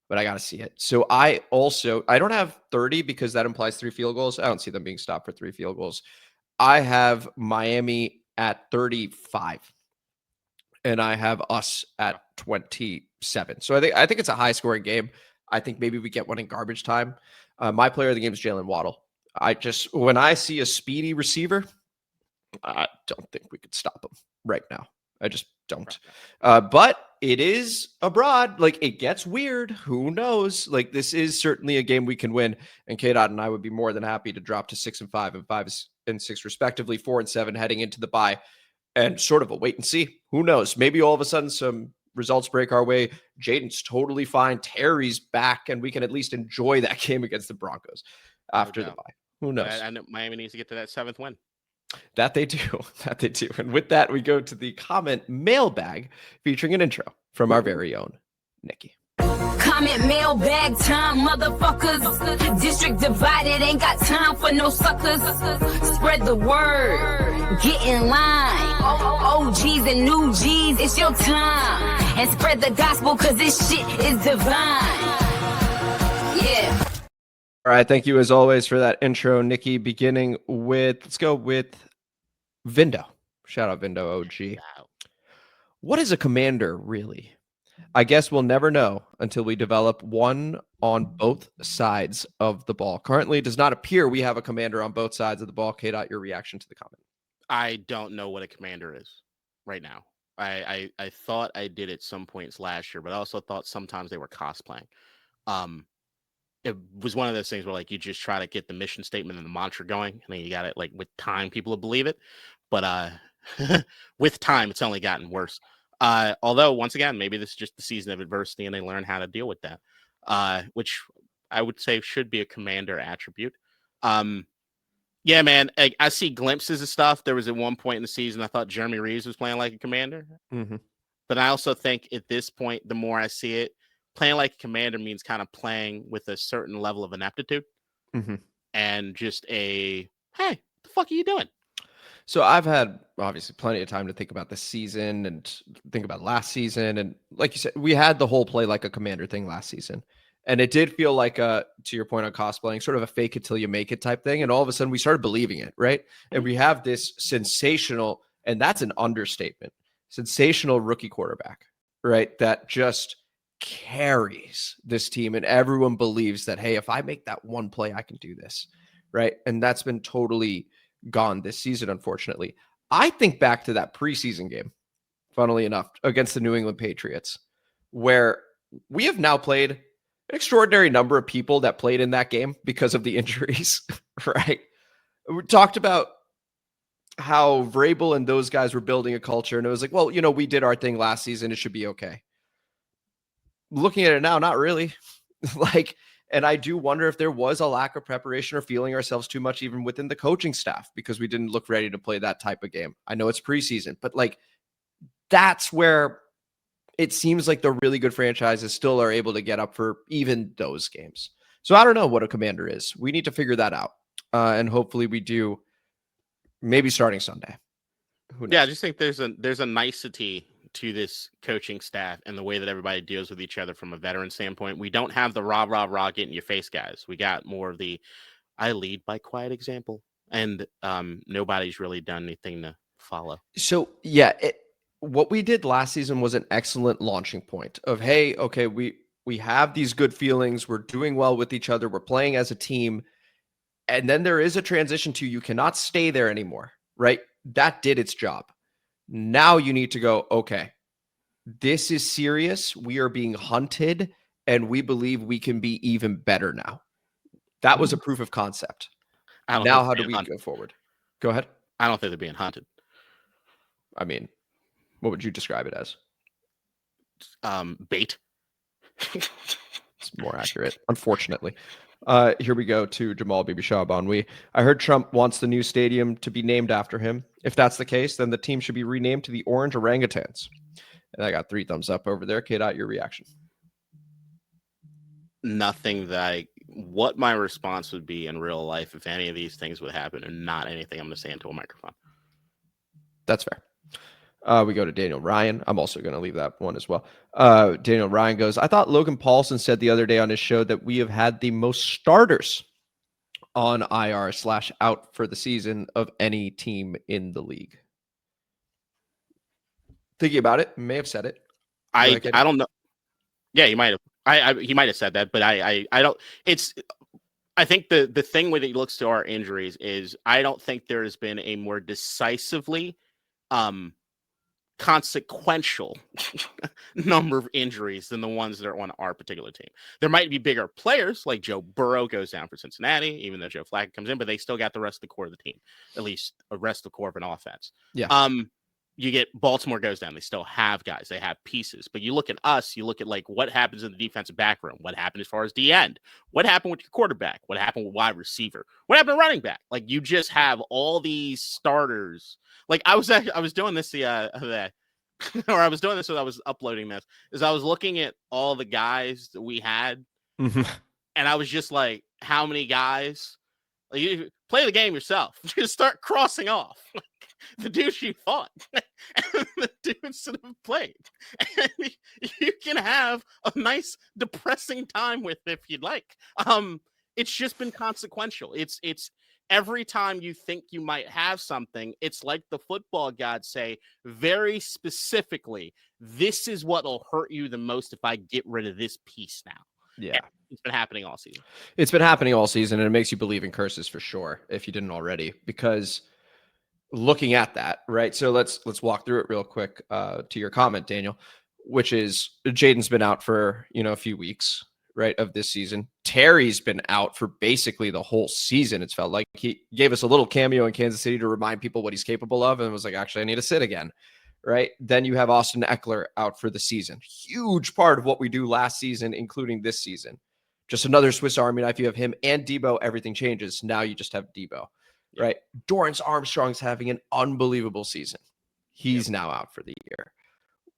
but I got to see it. So I don't have 30 because that implies 3 field goals. I don't see them being stopped for 3 field goals. I have Miami at 35 and I have us at 27. So I think it's a high scoring game. I think maybe we get one in garbage time. My player of the game is Jaylen Waddle. When I see a speedy receiver, I don't think we could stop him right now. I just don't. But it is abroad. Like, it gets weird. Who knows? Like, this is certainly a game we can win. And K-Dot and I would be more than happy to drop to 6-5 and 5-6 respectively, 4-7 heading into the bye, and sort of a wait and see. Who knows? Maybe all of a sudden some results break our way. Jayden's totally fine. Terry's back, and we can at least enjoy that game against the Broncos after the bye. Who knows? And Miami needs to get to that 7th win. That they do. And with that, we go to the comment mailbag featuring an intro from our very own Nikki. Comment mailbag time, motherfuckers. District divided, ain't got time for no suckers. Spread the word, get in line. OGs and new G's, it's your time. And spread the gospel, cause this shit is divine. Yeah. All right, thank you as always for that intro, Nikki. Beginning with, let's go with Vindo. Shout out Vindo OG. What is a commander, really? I guess we'll never know until we develop one on both sides of the ball. Currently, it does not appear we have a commander on both sides of the ball. K-Dot, your reaction to the comment? I don't know what a commander is right now. I thought I did at some points last year, but I also thought sometimes they were cosplaying. It was one of those things where, like, you just try to get the mission statement and the mantra going, and then you got it, like, with time, people will believe it. But with time, it's only gotten worse. Although, once again, maybe this is just the season of adversity and they learn how to deal with that, which I would say should be a commander attribute. Yeah, man, I see glimpses of stuff. There was at one point in the season, I thought Jeremy Reeves was playing like a commander. Mm-hmm. But I also think at this point, the more I see it, playing like a commander means kind of playing with a certain level of ineptitude and just hey, what the fuck are you doing? So I've had obviously plenty of time to think about this season and think about last season. And like you said, we had the whole play like a commander thing last season. And it did feel like to your point on cosplaying, sort of a fake it till you make it type thing. And all of a sudden we started believing it, right? And we have this sensational, and that's an understatement, sensational rookie quarterback, right? That just carries this team. And everyone believes that, hey, if I make that one play, I can do this, right? And that's been totally gone this season, unfortunately. I think back to that preseason game, funnily enough, against the New England Patriots, where we have now played an extraordinary number of people that played in that game because of the injuries, right? We talked about how Vrabel and those guys were building a culture, and it was like, well, we did our thing last season. It should be okay. Looking at it now, not really. And I do wonder if there was a lack of preparation or feeling ourselves too much even within the coaching staff because we didn't look ready to play that type of game. I know it's preseason, but that's where it seems like the really good franchises still are able to get up for even those games. So I don't know what a commander is. We need to figure that out. And hopefully we do, maybe starting Sunday. Yeah, I just think there's a nicety to this coaching staff and the way that everybody deals with each other from a veteran standpoint. We don't have the rah, get in your face guys. We got more of the, I lead by quiet example. And nobody's really done anything to follow. So yeah, what we did last season was an excellent launching point of, hey, okay, we have these good feelings. We're doing well with each other. We're playing as a team. And then there is a transition to, you cannot stay there anymore, right? That did its job. Now you need to go, okay, this is serious. We are being hunted and we believe we can be even better now. That was a proof of concept. Now, how do we go forward? Go ahead. I don't think they're being hunted. I mean, what would you describe it as? Bait. It's more accurate, unfortunately. Here we go to Jamal Bibichab Bonwi. I heard Trump wants the new stadium to be named after him. If that's the case, then the team should be renamed to the Orange Orangutans. And I got 3 thumbs up over there. K-Dot, your reaction? Nothing what my response would be in real life if any of these things would happen, and not anything I'm going to say into a microphone. That's fair. We go to Daniel Ryan. I'm also going to leave that one as well. Daniel Ryan goes, I thought Logan Paulson said the other day on his show that we have had the most starters on IR/out for the season of any team in the league. Thinking about it, may have said it. I don't know. Yeah, he might have. He might have said that, but I don't. I think the thing when he looks to our injuries is I don't think there has been a more decisively consequential number of injuries than the ones that are on our particular team. There might be bigger players like Joe Burrow goes down for Cincinnati, even though Joe Flacco comes in, but they still got the rest of the core of the team, at least a rest of the core of an offense. Yeah. You get Baltimore goes down. They still have guys. They have pieces. But you look at us, you look at what happens in the defensive back room. What happened as far as the end? What happened with your quarterback? What happened with wide receiver? What happened to running back? You just have all these starters. I was doing this or I was doing this when I was uploading this, is I was looking at all the guys that we had. Mm-hmm. And I was just like, how many guys? You play the game yourself. Just start crossing off. The dudes you fought and the dudes that have played. And you can have a nice depressing time with if you'd like. It's just been consequential. It's every time you think you might have something, it's like the football gods say very specifically, this is what will hurt you the most if I get rid of this piece now. Yeah. And it's been happening all season. It's been happening all season, and it makes you believe in curses for sure, if you didn't already, because looking at that, right? So let's walk through it real quick to your comment, Daniel, which is Jayden's been out for, a few weeks, right, of this season. Terry's been out for basically the whole season. It's felt like he gave us a little cameo in Kansas City to remind people what he's capable of, and was like, actually, I need to sit again, right? Then you have Austin Eckler out for the season. Huge part of what we do last season, including this season. Just another Swiss Army knife. You have him and Deebo. Everything changes. Now you just have Deebo, right? Dorrance Armstrong's having an unbelievable season. He's now out for the year.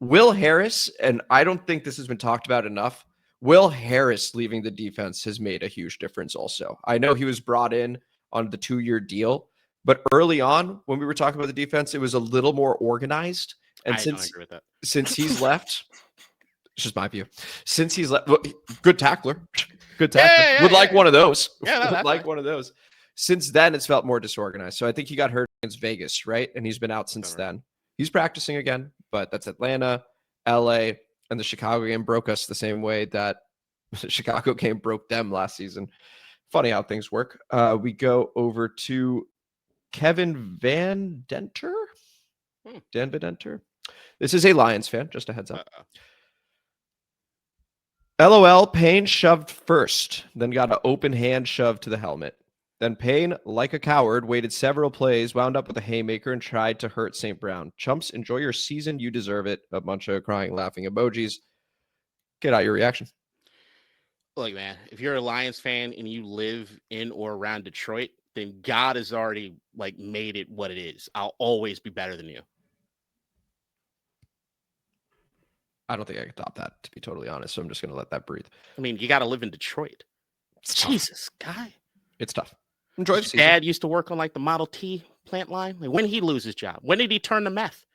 Will Harris, and I don't think this has been talked about enough, Will Harris leaving the defense has made a huge difference also. I know he was brought in on the 2-year deal, but early on when we were talking about the defense, it was a little more organized. And I don't agree with that. Since he's left, it's just my view. Since he's left, well, good tackler. Good tackler. Would like one of those. Yeah, Would like one of those. Since then, it's felt more disorganized. So I think he got hurt against Vegas, right? And he's been out since then. He's practicing again, but that's Atlanta, LA, and the Chicago game broke us the same way that the Chicago game broke them last season. Funny how things work. We go over to Kevin Van Denter. Dan Van Denter. This is a Lions fan, just a heads up. LOL, Payne shoved first, then got an open hand shove to the helmet. Then Payne, like a coward, waited several plays, wound up with a haymaker, and tried to hurt St. Brown. Chumps, enjoy your season. You deserve it. A bunch of crying, laughing emojis. Get out your reaction. Look, man, if you're a Lions fan and you live in or around Detroit, then God has already made it what it is. I'll always be better than you. I don't think I can top that, to be totally honest. So I'm just going to let that breathe. I mean, you got to live in Detroit. Jesus, guy. It's tough. Enjoy the season. Dad used to work on the Model T plant line. When did he lose his job? When did he turn to meth?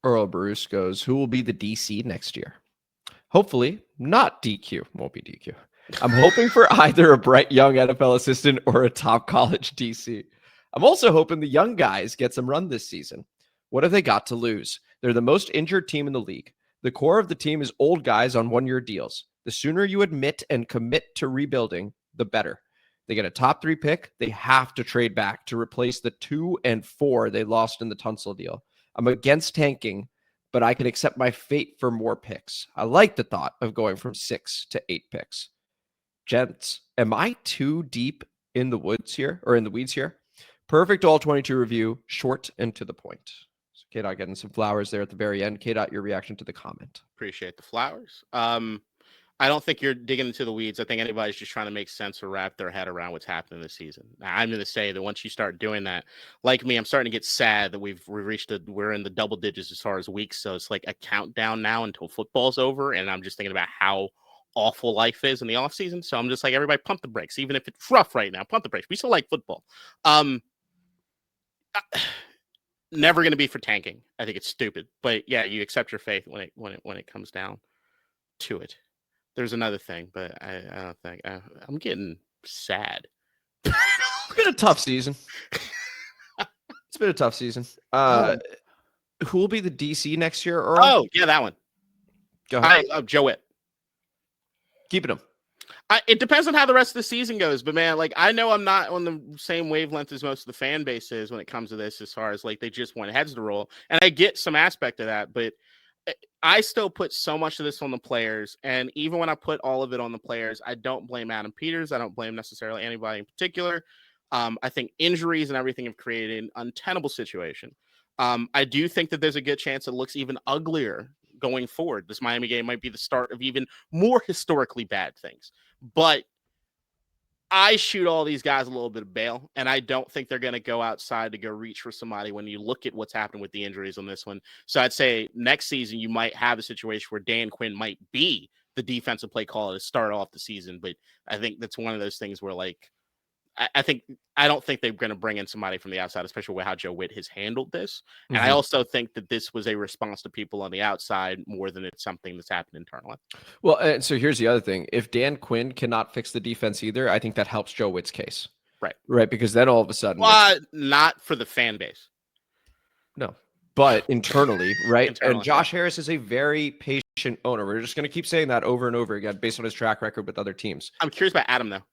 Earl Bruce goes, who will be the DC next year? Hopefully not DQ. Won't be DQ. I'm hoping for either a bright young NFL assistant or a top college DC. I'm also hoping the young guys get some run this season. What have they got to lose? They're the most injured team in the league. The core of the team is old guys on 1-year deals. The sooner you admit and commit to rebuilding, the better. They get a top 3 pick. They have to trade back to replace the 2 and 4 they lost in the Tunsil deal. I'm against tanking, but I can accept my fate for more picks. I like the thought of going from 6 to 8 picks. Gents, am I too deep in the woods here or in the weeds here? Perfect all 22 review, short and to the point. So K-Dot getting some flowers there at the very end. K-Dot, your reaction to the comment. Appreciate the flowers. I don't think you're digging into the weeds. I think anybody's just trying to make sense or wrap their head around what's happening this season. Now, I'm going to say that once you start doing that, like me, I'm starting to get sad that we're in the double digits as far as weeks. So it's like a countdown now until football's over. And I'm just thinking about how awful life is in the off season. So I'm just like, everybody pump the brakes, even if it's rough right now, pump the brakes. We still like football. Never going to be for tanking. I think it's stupid, but yeah, you accept your fate when it comes down to it. There's another thing, but I don't think I'm getting sad. It's been a tough season. It's been a tough season. Who will be the DC next year, Earl? Oh, yeah, that one. Go ahead. Joe Witt. Keeping him. It depends on how the rest of the season goes, but man, I know I'm not on the same wavelength as most of the fan base is when it comes to this, as far as they just want heads to roll, and I get some aspect of that, but I still put so much of this on the players, and even when I put all of it on the players, I don't blame Adam Peters. I don't blame necessarily anybody in particular. I think injuries and everything have created an untenable situation. I do think that there's a good chance it looks even uglier going forward. This Miami game might be the start of even more historically bad things, but I shoot all these guys a little bit of bail, and I don't think they're going to go outside to go reach for somebody when you look at what's happened with the injuries on this one. So I'd say next season you might have a situation where Dan Quinn might be the defensive play caller to start off the season, but I think that's one of those things where I don't think they're going to bring in somebody from the outside, especially with how Joe Witt has handled this. And I also think that this was a response to people on the outside more than it's something that's happened internally. Well, and so here's the other thing. If Dan Quinn cannot fix the defense either, I think that helps Joe Witt's case. Right. Because then all of a sudden. Well, not for the fan base. No. But internally, right? And Josh Harris is a very patient owner. We're just going to keep saying that over and over again based on his track record with other teams. I'm curious about Adam, though.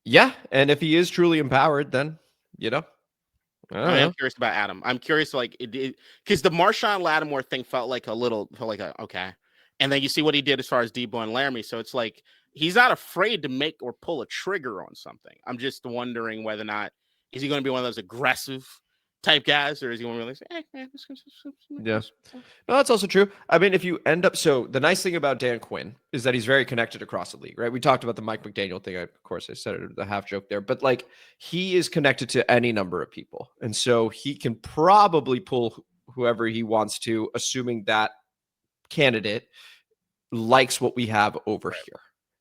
Yeah, and if he is truly empowered, then, I'm curious about Adam. I'm curious, because the Marshawn Lattimore thing felt like okay. And then you see what he did as far as Deebo and Laramie. So it's like, he's not afraid to make or pull a trigger on something. I'm just wondering whether or not, is he going to be one of those aggressive type guys, or is he one really say, Yeah. No, that's also true. I mean, if you end up, so the nice thing about Dan Quinn is that he's very connected across the league, right? We talked about the Mike McDaniel thing. Of course, I said it, the half joke there, but like he is connected to any number of people. And so he can probably pull whoever he wants to, assuming that candidate likes what we have over here,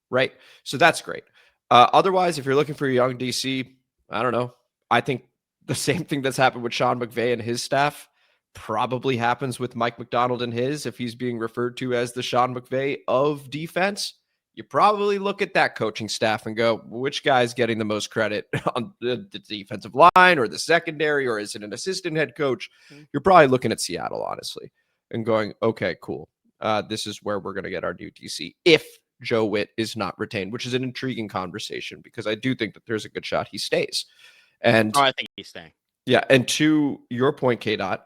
right? So that's great. Otherwise, if you're looking for a young DC, I don't know. I think the same thing that's happened with Sean McVay and his staff probably happens with Mike McDonald and his, if he's being referred to as the Sean McVay of defense. You probably look at that coaching staff and go, which guy's getting the most credit on the defensive line or the secondary, or is it an assistant head coach? You're probably looking at Seattle, honestly, and going, okay, cool. This is where we're going to get our new DC if Joe Witt is not retained, which is an intriguing conversation because I do think that there's a good shot he stays. And I think he's staying. Yeah. And to your point, K-Dot,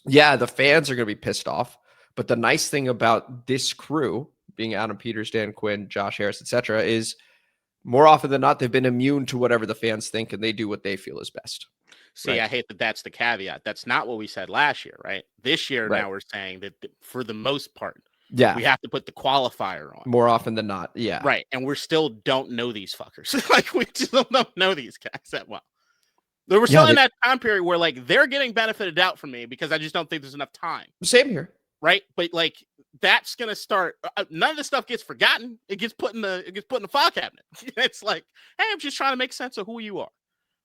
yeah, the fans are going to be pissed off. But the nice thing about this crew, being Adam Peters, Dan Quinn, Josh Harris, etc., is more often than not, they've been immune to whatever the fans think, and they do what they feel is best. See, right? I hate that that's the caveat. That's not what we said last year, right? This year, Right. now we're saying that for the most part, Yeah, we have to put the qualifier on. more often than not. Yeah. Right. And we still don't know these fuckers. Like, we still don't know these guys that well. There were still in that time period where, like, they're getting benefit of doubt from me because I just don't think there's enough time. Same here. Right. But, like, that's going to start. None of this stuff gets forgotten. It gets put in the file cabinet. It's like, hey, I'm just trying to make sense of who you are.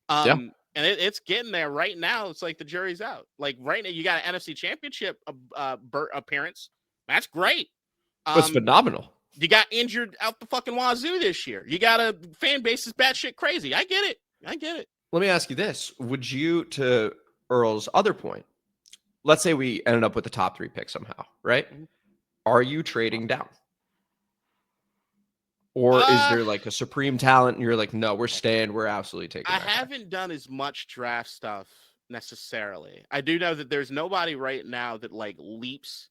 And it's getting there right now. It's like the jury's out. Like, right now, you got an NFC Championship appearance. That's great. It's phenomenal. You got injured out the fucking wazoo this year. You got a fan base is batshit crazy. I get it. Let me ask you this. Would you, to Earl's other point, let's say we ended up with the top 3 picks somehow, right? Are you trading down? Or is there like a supreme talent and you're like, no, we're staying. We're absolutely taking I that haven't done as much draft stuff necessarily. I do know that there's nobody right now that like leaps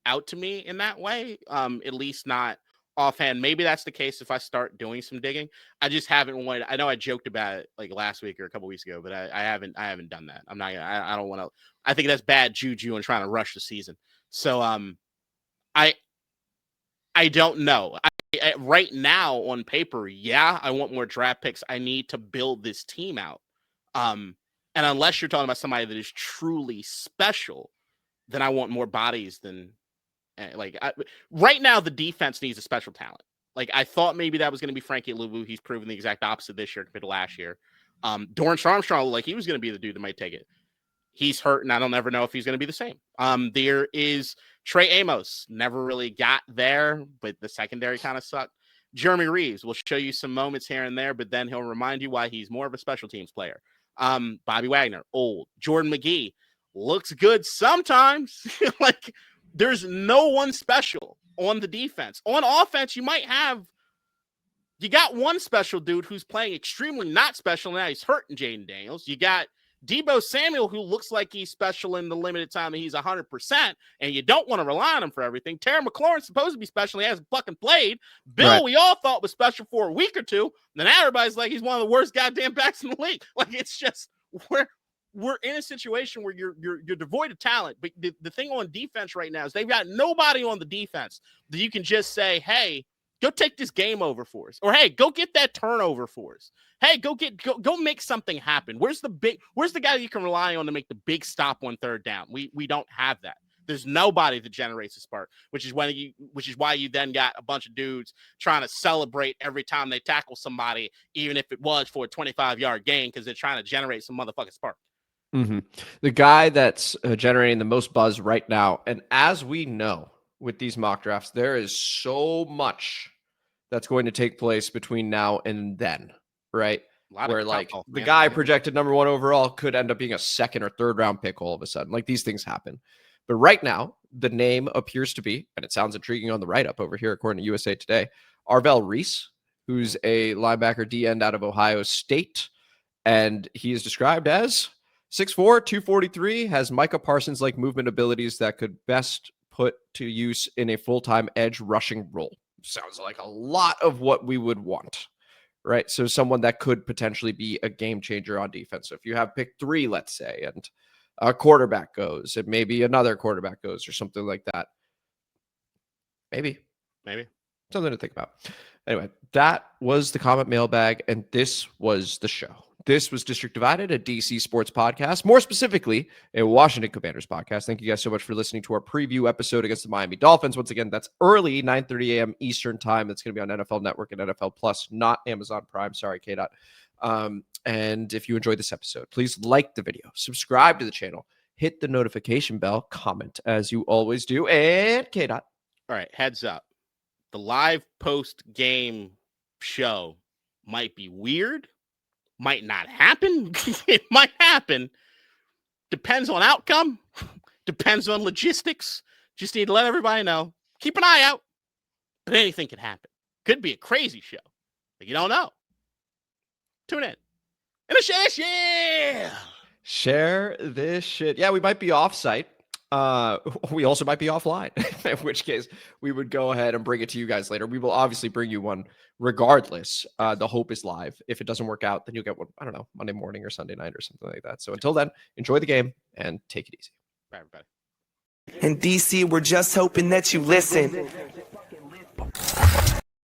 out to me in that way. At least not offhand. Maybe that's the case if I start doing some digging. I just haven't wanted. I know I joked about it like last week or a couple weeks ago, but I haven't done that. I'm not gonna. I don't want to. I think that's bad juju and trying to rush the season. So I don't know. Right now on paper, yeah, I want more draft picks. I need to build this team out. And unless you're talking about somebody that is truly special, then I want more bodies than. Right now, the defense needs a special talent. Like, I thought maybe that was going to be Frankie Luvu. He's proven the exact opposite this year compared to last year. Dorrance Armstrong, like, he was going to be the dude that might take it. He's hurt, and I don't ever know if he's going to be the same. There is Trey Amos. Never really got there, but the secondary kind of sucked. Jeremy Reeves will show you some moments here and there, but then he'll remind you why he's more of a special teams player. Bobby Wagner, old. Jordan McGee looks good sometimes. Like, there's no one special on the defense. On offense, you got one special dude who's playing extremely not special. Now he's hurting Jayden Daniels. You got Deebo Samuel, who looks like he's special in the limited time that he's 100%, and you don't want to rely on him for everything. Terry McLaurin's supposed to be special. He hasn't fucking played. Bill, right. We all thought was special for a week or two. Then everybody's like, he's one of the worst goddamn backs in the league. Like, it's just, we're in a situation where you're devoid of talent. But the thing on defense right now is they've got nobody on the defense that you can just say, hey, go take this game over for us. Or, hey, go get that turnover for us. Hey, go make something happen. Where's the guy you can rely on to make the big stop on third down? We don't have that. There's nobody that generates a spark, which is why you then got a bunch of dudes trying to celebrate every time they tackle somebody, even if it was for a 25-yard gain, because they're trying to generate some motherfucking spark. Mm-hmm. The guy that's generating the most buzz right now, and as we know with these mock drafts, there is so much that's going to take place between now and then, right? Where like the guy projected number 1 overall could end up being a 2nd or 3rd round pick all of a sudden. Like, these things happen. But right now, the name appears to be, and it sounds intriguing on the write-up over here, according to USA Today, Arvell Reese, who's a linebacker D-end out of Ohio State. And he is described as 6'4", 243, has Micah Parsons-like movement abilities that could best put to use in a full-time edge rushing role. Sounds like a lot of what we would want, right? So someone that could potentially be a game changer on defense. So if you have pick 3, let's say, and a quarterback goes, and maybe another quarterback goes or something like that. Maybe. Something to think about. Anyway, that was the comment mailbag, and this was the show. This was District Divided, a DC sports podcast, more specifically, a Washington Commanders podcast. Thank you guys so much for listening to our preview episode against the Miami Dolphins. Once again, that's early, 9:30 a.m. Eastern time. That's going to be on NFL Network and NFL Plus, not Amazon Prime. Sorry, K-Dot. And if you enjoyed this episode, please like the video, subscribe to the channel, hit the notification bell, comment as you always do, and K-Dot. All right, heads up. The live post-game show might be weird, might not happen. It might happen. Depends on outcome. Depends on logistics. Just need to let everybody know. Keep an eye out. But anything can happen. Could be a crazy show. But you don't know. Tune in. And a share. Share this shit. Yeah, we might be off-site. We also might be offline, in which case we would go ahead and bring it to you guys later. We will obviously bring you one regardless. The hope is live. If it doesn't work out, then you'll get one, I don't know, Monday morning or Sunday night or something like that. So until then, enjoy the game and take it easy. Bye, everybody. In DC, we're just hoping that you listen.